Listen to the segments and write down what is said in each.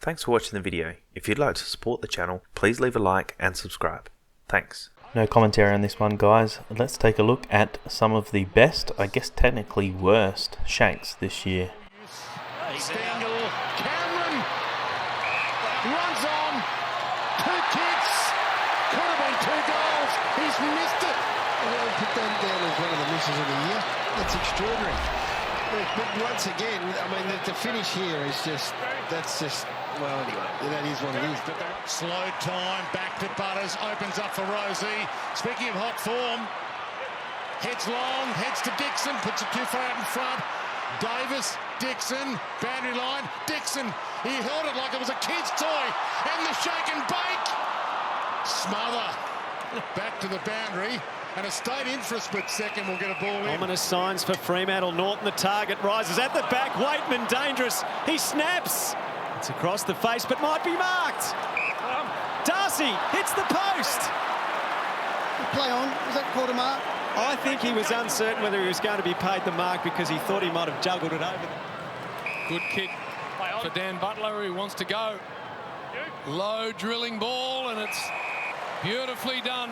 Thanks for watching the video. If you'd like to support the channel, please leave a like and subscribe. Thanks. No commentary on this one, guys. Let's take a look at some of the best, I guess technically worst, shanks this year. Stangle, Cameron runs on, 2 kicks, could have been 2 goals, he's missed it. I'll put that down as one of the misses of the year. That's extraordinary. But once again, I mean, the finish here is just, well, anyway, that is what it is. Slow time, back to Butters, opens up for Rosie. Speaking of hot form, heads long, heads to Dixon, puts it too far out in front. Davis, Dixon, boundary line, Dixon. He held it like it was a kid's toy, and the shake and bake. Smother, back to the boundary. And a stayed in for a split second, will get a ball in. Ominous signs for Fremantle. Norton, the target, rises at the back. Waitman, dangerous. He snaps. It's across the face, but might be marked. Darcy hits the post. Play on. Was that called a mark? I think he was uncertain whether he was going to be paid the mark because he thought he might have juggled it over. Good kick for Dan Butler, who wants to go. Low drilling ball, and it's beautifully done.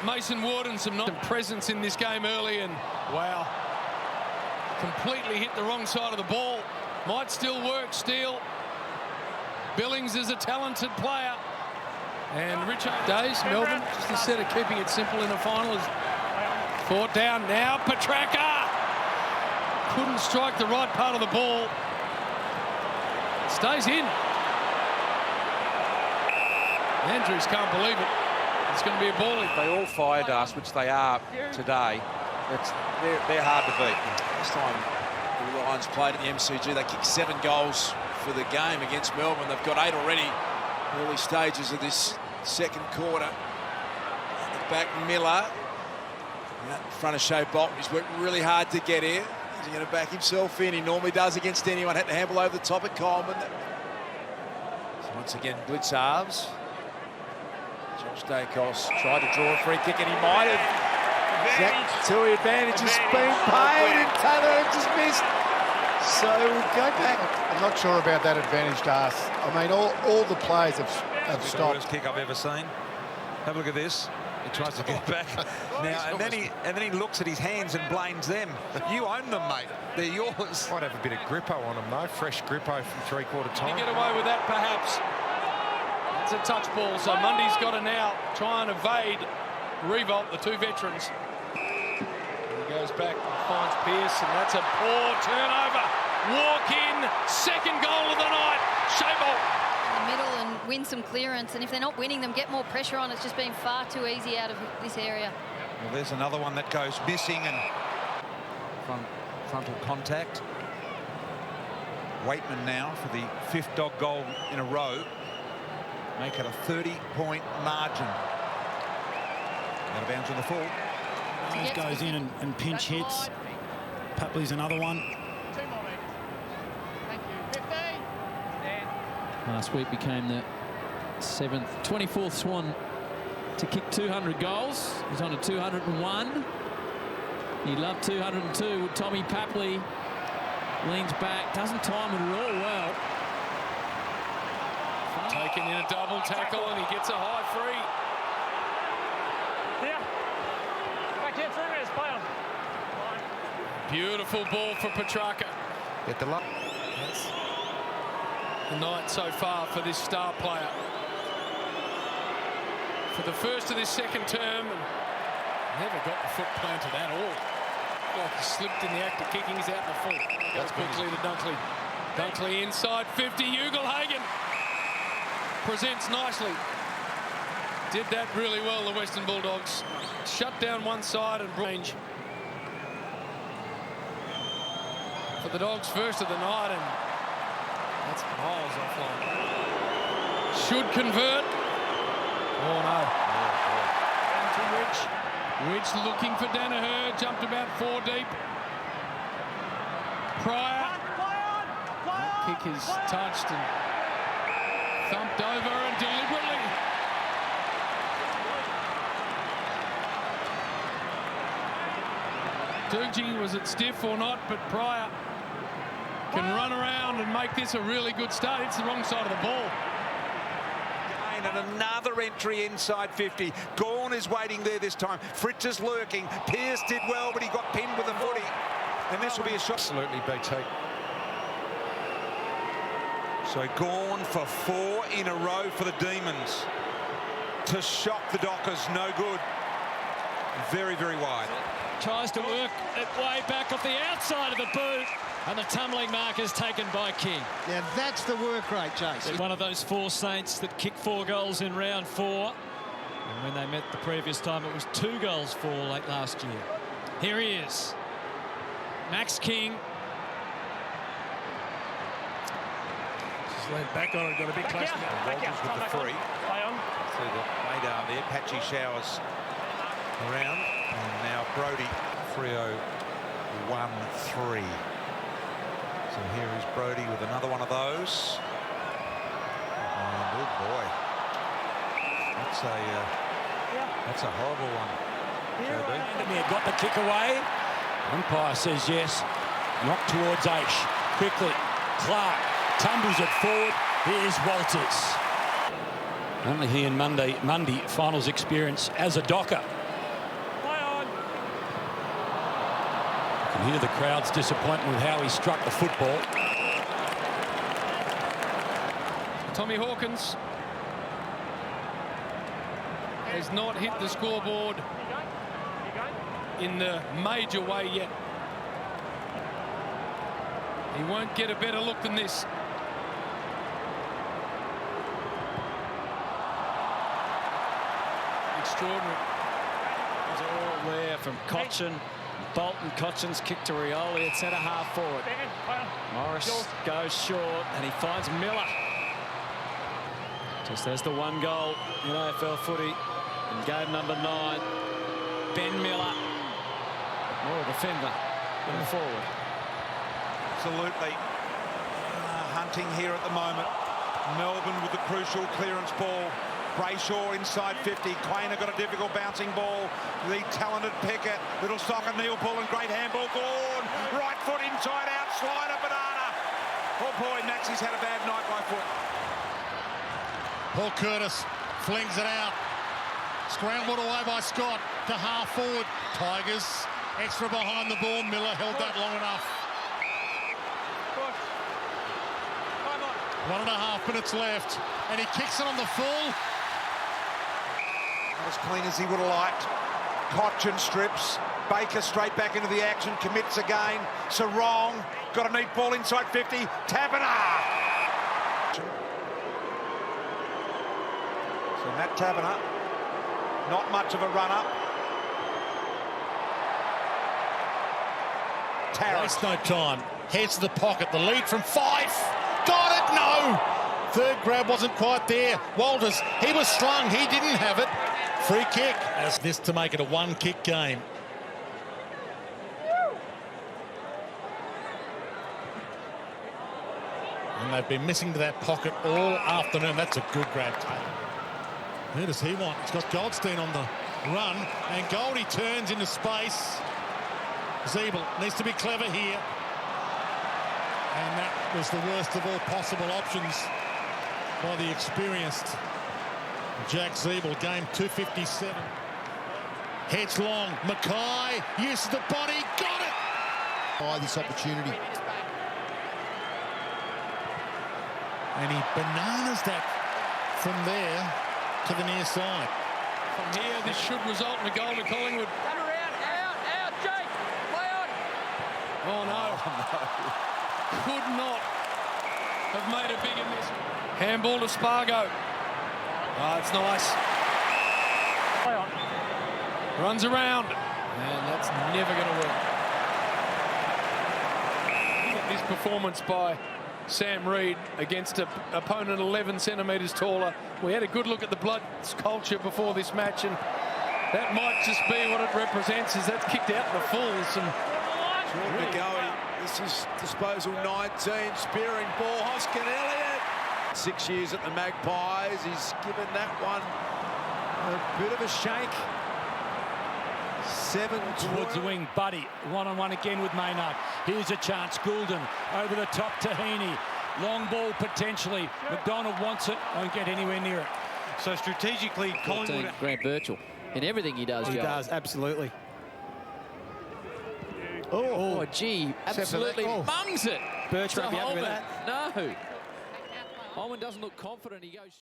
Mason Wood and some presence in this game early, and wow, completely hit the wrong side of the ball. Might still work, Steele. Billings is a talented player. And Richard Days, Melbourne, just instead of keeping it simple in the final, is fought down now. Petrarca couldn't strike the right part of the ball. Stays in. Andrews can't believe it. It's going to be a ball. They all fired us, which they are today. They're hard to beat. Last time the Lions played at the MCG, they kicked 7 goals for the game against Melbourne. They've got 8 already. Early stages of this second quarter. At the back, Miller. Out in front of Shea Bolton. He's worked really hard to get here. He's going to back himself in. He normally does against anyone. Had to handle over the top of Coleman. So once again, blitz halves. Josh Dacos tried to draw a free kick, and he might have. Zach Tui advantage has been paid, and Taylor just missed. So we'll go back. I'm not sure about that advantage to us. I mean, all the players have stopped. The worst kick I've ever seen. Have a look at this. He tries to get back now, and then he looks at his hands and blames them. You own them, mate. They're yours. Might have a bit of grippo on them, though. Fresh grippo from three-quarter time. Can you get away with that, perhaps? It's a touch ball, so Mundy's got to now try and evade Revolt, the 2 veterans. He goes back and finds Pearce, and that's a poor turnover. Walk in, second goal of the night. Shable. In the middle and win some clearance, and if they're not winning them, get more pressure on. It's just been far too easy out of this area. Well, there's another one that goes missing, and frontal contact. Waitman now for the 5th dog goal in a row. Make it a 30-point margin. Out of bounds on the full. He goes in and pinch hits. Papley's another one. Last week became the 24th Swan to kick 200 goals. He's on a 201. He loved 202. Tommy Papley leans back, doesn't time it at all well. Taken in a double tackle, and he gets a high free. Beautiful ball for Petrarca. Get the luck. That's the night so far for this star player. For the first of this second term, and never got the foot planted at all. Like he slipped in the act of kicking. He's out in the full. That's quickly to Dunkley. Dunkley inside 50. Ugelhagen presents nicely. Did that really well, the Western Bulldogs. Shut down one side and range. For the Dogs, first of the night, and that's miles offline. Should convert. Oh no. And to Rich. Rich looking for Danaher, jumped about 4 deep. Pryor. That kick is touched and thumped over, and deliberately. Doogie, was it stiff or not? But Pryor can run around and make this a really good start. It's the wrong side of the ball. And another entry inside 50. Gawn is waiting there this time. Fritz is lurking. Pearce did well, but he got pinned with a footy. And this will be a shot. Absolutely, BT. So Gawn for 4 in a row for the Demons. To shock the Dockers, no good. Very, very wide. Tries to work it way back off the outside of the boot. And the tumbling mark is taken by King. Now that's the work rate, Jason. One of those 4 Saints that kicked 4 goals in round 4. And when they met the previous time, it was 2 goals for late last year. Here he is. Max King. Just leaned back on it, got a bit close to that. Walters with the free. Through the radar there. Patchy showers around. And now Brodie. 3-0-1-3. So here is Brodie with another one of those. And oh boy, that's a horrible one. Vandermeer got the kick away. Umpire says yes. Knocked towards Aish. Quickly, Clark tumbles it forward. Here's Walters. Only he and Mundy finals experience as a Docker. You can hear the crowd's disappointment with how he struck the football. Tommy Hawkins has not hit the scoreboard in the major way yet. He won't get a better look than this. Extraordinary. It's all there from Cochin. Bolton. Cochin's kick to Rioli at centre half forward. Morris goes short and he finds Miller. Just as the 1 goal in AFL footy in game number 9. Ben Miller. More a defender than forward. Absolutely. Hunting here at the moment. Melbourne with the crucial clearance ball. Brayshaw inside 50. Quainer got a difficult bouncing ball. The talented Pickett. Little soccer kneel ball and great handball. Gawn. Right foot inside out. Slider banana. Oh boy, Maxie's had a bad night by foot. Paul Curtis flings it out. Scrambled away by Scott to half forward. Tigers extra behind the ball. Miller held that long enough. 1.5 minutes left. And he kicks it on the full. Not as clean as he would have liked. Cochin strips. Baker straight back into the action. Commits again. Sarong got a neat ball inside 50. Taberner. So Matt Taberner, not much of a run-up. Waste no time. Heads to the pocket. The lead from Fife. Got it. No. Third grab wasn't quite there. Walters, he was slung. He didn't have it. Free kick. As this to make it a 1-kick game. And they've been missing to that pocket all afternoon. That's a good grab, Taylor. Who does he want? He's got Goldstein on the run. And Goldie turns into space. Zeeble needs to be clever here. And that was the worst of all possible options by the experienced Jack Zeeble. Game 257. Heads long. Mackay uses the body. Got it! By this opportunity. And he bananas that from there to the near side. From here, this should result in a goal to Collingwood. Come around, out, Jake, play on. Oh no. Could not have made a bigger miss. Handball to Spargo. Oh, it's nice. Play on. Runs around. And that's never going to work. This performance by Sam Reid against an opponent 11 centimetres taller. We had a good look at the blood culture before this match, and that might just be what it represents, is that's kicked out the fulls. And Jordan McGoey, this is disposal 19, spearing ball, Hoskin Elliott. 6 years at the Magpies, he's given that one a bit of a shake. 7 towards the wing. Buddy, one-on-one again with Maynard. Here's a chance. Goulden over the top to Heaney. Long ball potentially. McDonald wants it. Won't get anywhere near it. So strategically, Collingwood... Grant Birchall. In everything he does, He Joe. does, absolutely. Oh, gee, absolutely bungs it. Birch to won't be happy with Holman. that. No. Holman doesn't look confident. He goes...